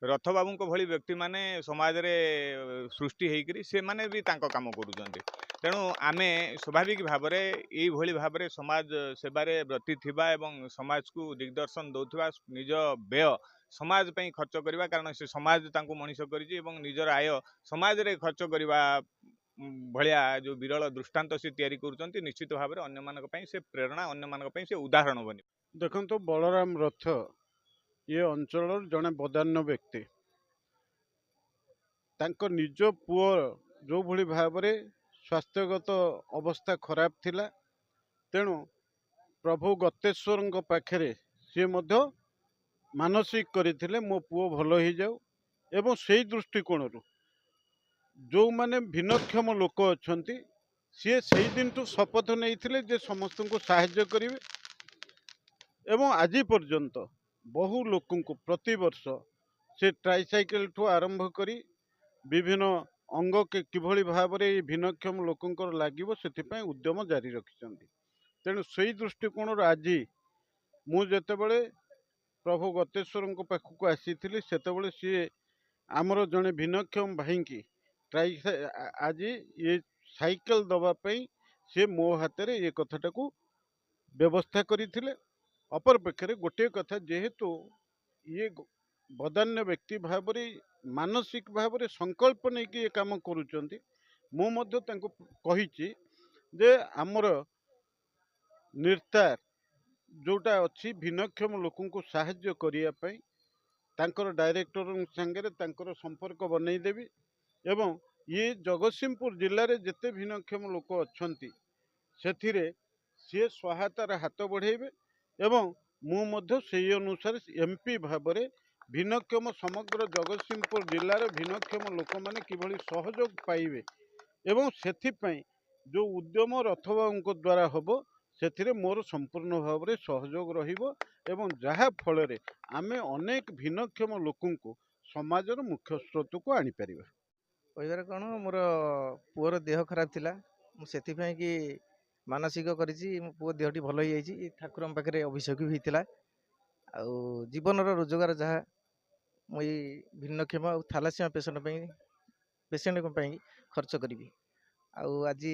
रथ बाबू भली व्यक्ति माने समाज रे सृष्टि होकर से माने भी तांको काम करुचंती। तेणु आमे स्वाभाविक भाव में यही भली भाव में समाज सेवारे ब्रती थिबा एवं समाज को दिग्दर्शन दौथुवा निज व्यय समाज पे खर्च करवा, कारण से समाज तांको मनीष करिछि एवं निजर आय समाज रे खर्च करवा भलिया जो विरल दृष्टांत से तैयारी करुचंती। निश्चित भाव में अन्य मानक पई से प्रेरणा, अन्य मानक पई से उदाहरण बनी। देखो बलराम रथ ये अंचल जड़े बदान्य व्यक्ति तांको निज पुओ जो भली भाव में स्वास्थ्यगत अवस्था खराब थिला, तेणु प्रभु गतेश्वर पाखे सी मानसिक करथिले मो पुओ भल हो जाऊ। एवं से दृष्टिकोण जो माने भिन्नक्षम लोक अच्छा सी से दिन टू शपथ नहीं जे समस्त को साहाय्य करेंगे। एवं आज पर्यंत बहु लोक प्रति वर्ष से ट्राइसाइकेल ठू आरंभ करी विभिन्न अंग के किभली भाव में भिन्नक्षम लोकंकर लागिवो से उद्यम जारी रखिछन्ति। तेणु से दृष्टिकोण आज मु जेतेबेले प्रभु गतेश्वर पाखक आसी सेतेबेले सी आमर जड़े भिन्नक्षम भाई की ट्राई आज ये साइकेल दवापाई सी मो हाथ में ये कथाटा को व्यवस्था करथिले। अपर पक्षे गोटे कथा जेहेतु ये बदान्य व्यक्ति भाव मानसिक भाव में संकल्प नहीं कि ये काम करुचंती, मुझे जे आमर निर्तार जोटा अच्छी भिन्नक्षम लोक साहाय्य करने तांकर डायरेक्टर सांगे तांकर संपर्क बनईदेवी एवं ये जगतसिंहपुर जिले में जिते भिन्नक्षम लोक अच्छा से सी सहायतार हाथ बढ़ेबे एवं से अनुसार एमपी भाव में भिन्नक्षम समग्र जगतसिंहपुर जिलार भिन्नक्षम लोक मैंने किभली सहयोग पाइबे एवं सेथिपाई जो उद्यम रथबाबू द्वारा हम से मोर संपूर्ण भाव में सहयोग रहिबो एवं जहा फल आमे अनेक भिन्नक्षम लोक समाजर मुख्य स्रोत को आनी परिबा। कहबार कौन मोर पुअर देह खराब थिला, मुझे कि मानसिक करिछि मो पुओ देहटी भल हो जाइछि। ठाकुर पाखे अभिषेक भी होता आउ जीवन रोजगार जहाँ मुई भिन्नक्षम और थालासीमा पेसेंट खर्च करी आउ आज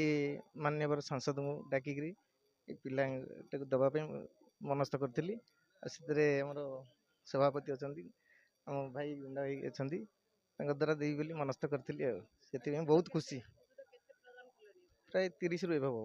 माननीय सांसद को डाकिकी पिला दवाई मनस्थ करी आमर सभापति अच्छा आम भाई गुंडा भाई अच्छा द्वारा देवी बोली मनस्थ करी बहुत खुशी प्राय 30 रु एभव।